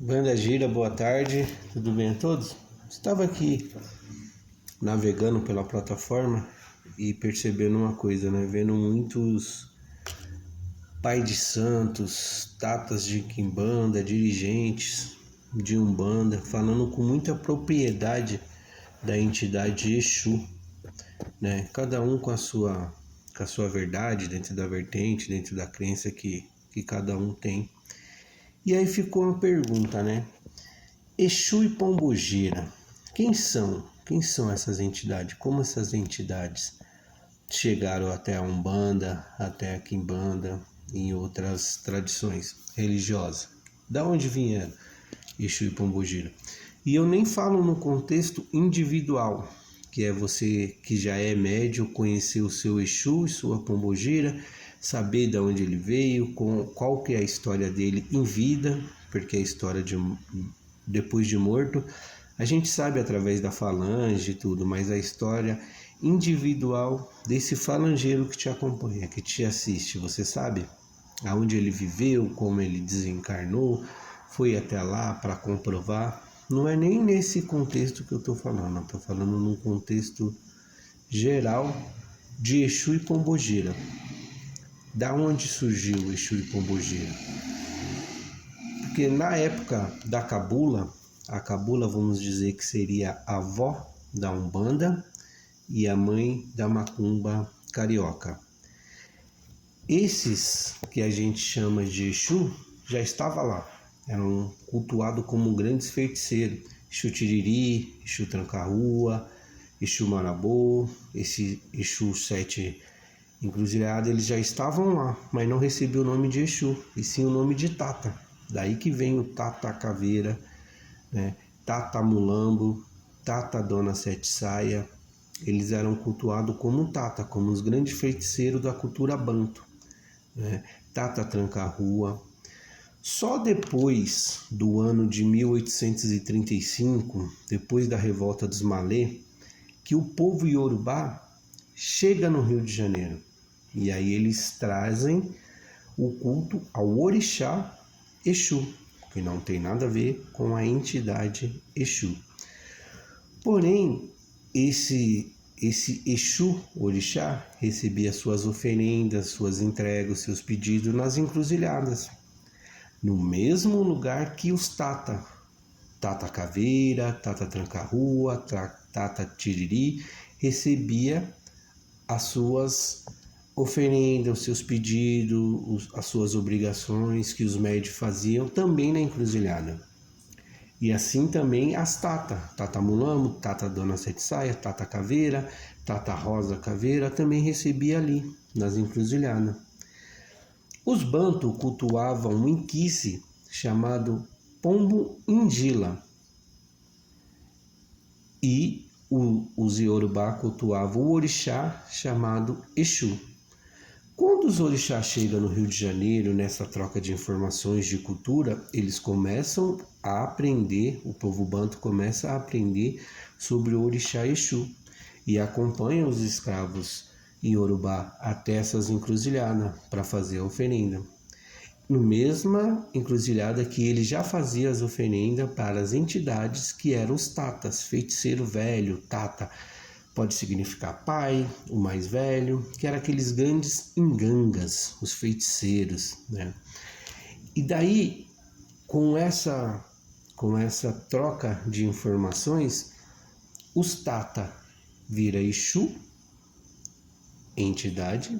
Banda Gira, boa tarde, tudo bem a todos? Estava aqui navegando pela plataforma e percebendo uma coisa, né? Vendo muitos pais de santos, tatas de quimbanda, dirigentes de umbanda, falando com muita propriedade da entidade Exu, né? Cada um com a sua verdade, dentro da vertente, dentro da crença que cada um tem. E aí ficou uma pergunta, né? Exu e Pombogira, quem são? Quem são essas entidades? Como essas entidades chegaram até a Umbanda, até a Quimbanda e em outras tradições religiosas? Da onde vieram Exu e Pombogira? E eu nem falo no contexto individual, que é você que já é médium, conhecer o seu Exu e sua Pombogira, saber de onde ele veio, qual que é a história dele em vida, porque a história depois de morto, a gente sabe através da falange e tudo, mas a história individual desse falangeiro que te acompanha, que te assiste, você sabe aonde ele viveu, como ele desencarnou, foi até lá para comprovar. Não é nem nesse contexto que eu estou falando, eu estou falando num contexto geral de Exu e Pombogira. Da onde surgiu o Exu e Pombogira? Porque na época da cabula, a cabula vamos dizer que seria a avó da Umbanda e a mãe da macumba carioca. Esses que a gente chama de Exu já estava lá, eram cultuados como grandes feiticeiros. Exu Tiriri, Exu Tranca-Rua, Exu Marabô, esse Exu Sete Encruzilhada, eles já estavam lá, mas não recebiam o nome de Exu, e sim o nome de Tata. Daí que vem o Tata Caveira, né? Tata Mulambo, Tata Dona Sete Saia. Eles eram cultuados como Tata, como os grandes feiticeiros da cultura banto, né? Tata Tranca-Rua. Só depois do ano de 1835, depois da revolta dos Malê, que o povo iorubá chega no Rio de Janeiro. E aí eles trazem o culto ao orixá Exu, que não tem nada a ver com a entidade Exu. Porém, esse Exu orixá recebia suas oferendas, suas entregas, seus pedidos nas encruzilhadas, no mesmo lugar que os Tata Caveira, Tata Tranca-Rua, Tata Tiriri, recebia as suas oferendas, os seus pedidos, as suas obrigações que os médios faziam também na encruzilhada. E assim também as Tata Mulambo, Tata Dona Sete Saia, Tata Caveira, Tata Rosa Caveira também recebia ali, nas encruzilhadas. Os Bantu cultuavam um inquice chamado Pombo Indila e os Iorubá cultuavam o orixá chamado Exu. Quando os orixás chegam no Rio de Janeiro, nessa troca de informações de cultura, eles começam a aprender, o povo banto começa a aprender sobre o orixá Exu e acompanha os escravos Iorubá até essas encruzilhadas para fazer a oferenda. No mesma encruzilhada que ele já fazia as oferendas para as entidades que eram os tatas, feiticeiro velho, tata pode significar pai, o mais velho, que eram aqueles grandes ingangas, os feiticeiros, né? E daí, com essa troca de informações, os tata vira Exu, entidade,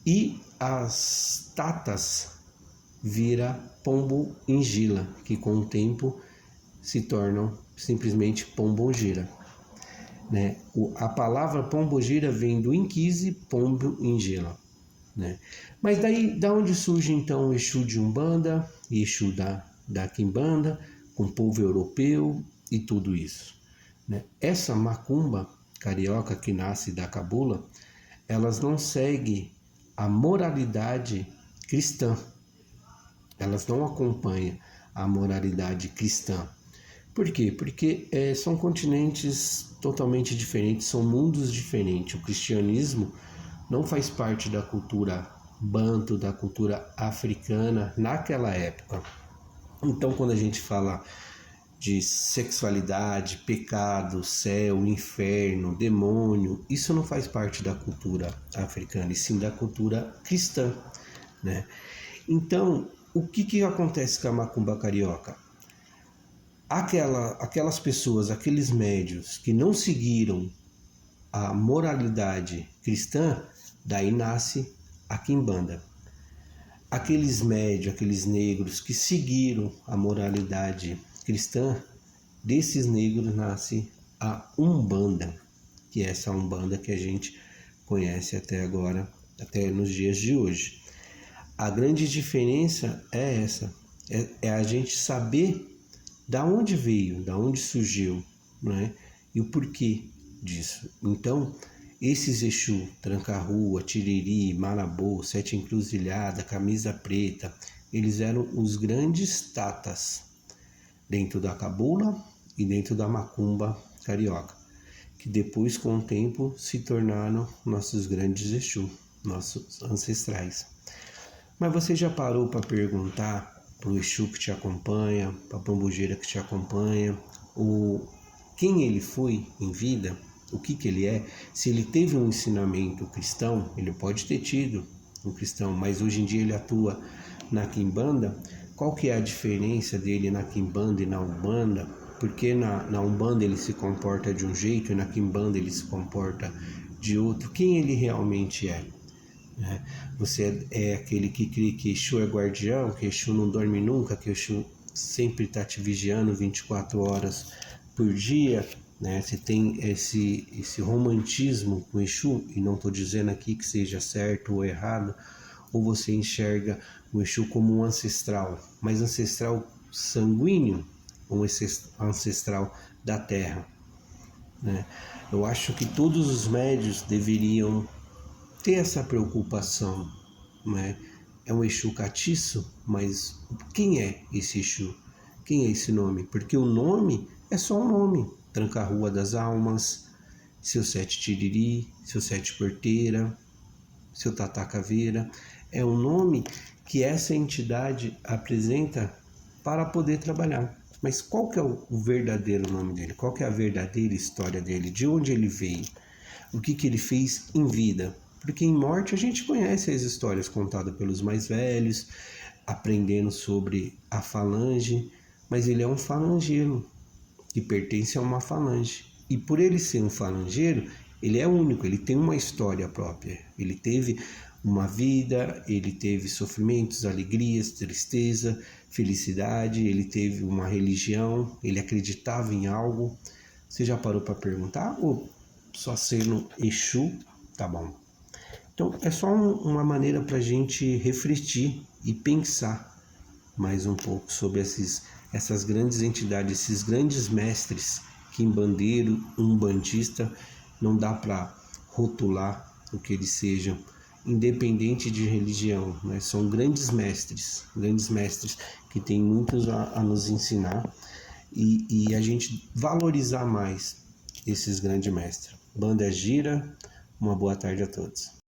e as tatas vira Pombo Ingila, que com o tempo se tornam simplesmente Pombogira, né? A palavra Pombogira vem do Inquise Pombo Ingila, né? Mas daí, da onde surge então o Exu de Umbanda, Exu da Quimbanda, com o povo europeu e tudo isso, né? Essa macumba carioca que nasce da cabula, elas não seguem a moralidade cristã, elas não acompanham a moralidade cristã. Por quê? Porque são continentes totalmente diferentes, são mundos diferentes. O cristianismo não faz parte da cultura banto, da cultura africana naquela época. Então, quando a gente fala de sexualidade, pecado, céu, inferno, demônio, isso não faz parte da cultura africana, e sim da cultura cristã, né? Então, o que acontece com a macumba carioca? Aquelas pessoas, aqueles médios que não seguiram a moralidade cristã, daí nasce a quimbanda. Aqueles médios, aqueles negros que seguiram a moralidade cristã, desses negros nasce a Umbanda, que é essa Umbanda que a gente conhece até agora, até nos dias de hoje. A grande diferença é essa, é a gente saber da onde veio, da onde surgiu, não é? E o porquê disso. Então, esses Exu, Tranca-Rua, Tiriri, Marabô, Sete Encruzilhada, Camisa Preta, eles eram os grandes tatas dentro da cabula e dentro da macumba carioca, que depois, com o tempo, se tornaram nossos grandes Exu, nossos ancestrais. Mas você já parou para perguntar para o Exu que te acompanha, para a pombogeira que te acompanha, quem ele foi em vida, o que ele é? Se ele teve um ensinamento cristão, ele pode ter tido um cristão, mas hoje em dia ele atua na quimbanda. Qual que é a diferença dele na quimbanda e na umbanda? Porque na umbanda ele se comporta de um jeito e na quimbanda ele se comporta de outro. Quem ele realmente é? Você é aquele que crê que Exu é guardião, que Exu não dorme nunca, que Exu sempre está te vigiando 24 horas por dia, né? Você tem esse romantismo com Exu, e não estou dizendo aqui que seja certo ou errado, ou você enxerga o Exu como um ancestral, mas ancestral sanguíneo, um ancestral da terra, né? Eu acho que todos os médios deveriam ter essa preocupação, né? É um Exu catiço, mas quem é esse Exu? Quem é esse nome? Porque o nome é só um nome. Tranca-Rua das Almas, seu Sete Tiriri, seu Sete Porteira, seu Tatá Caveira. É um nome que essa entidade apresenta para poder trabalhar. Mas qual que é o verdadeiro nome dele? Qual que é a verdadeira história dele? De onde ele veio? O que ele fez em vida? Porque em morte a gente conhece as histórias contadas pelos mais velhos, aprendendo sobre a falange, mas ele é um falangeiro que pertence a uma falange. E por ele ser um falangeiro, ele é único, ele tem uma história própria. Ele teve uma vida, ele teve sofrimentos, alegrias, tristeza, felicidade, ele teve uma religião, ele acreditava em algo. Você já parou para perguntar? Ou só sendo Exu, tá bom? Então é só uma maneira para a gente refletir e pensar mais um pouco sobre essas grandes entidades, esses grandes mestres, quimbandeiro, umbandista, não dá para rotular o que eles sejam, independente de religião, né? São grandes mestres que têm muitos a nos ensinar e a gente valorizar mais esses grandes mestres. Banda gira, uma boa tarde a todos.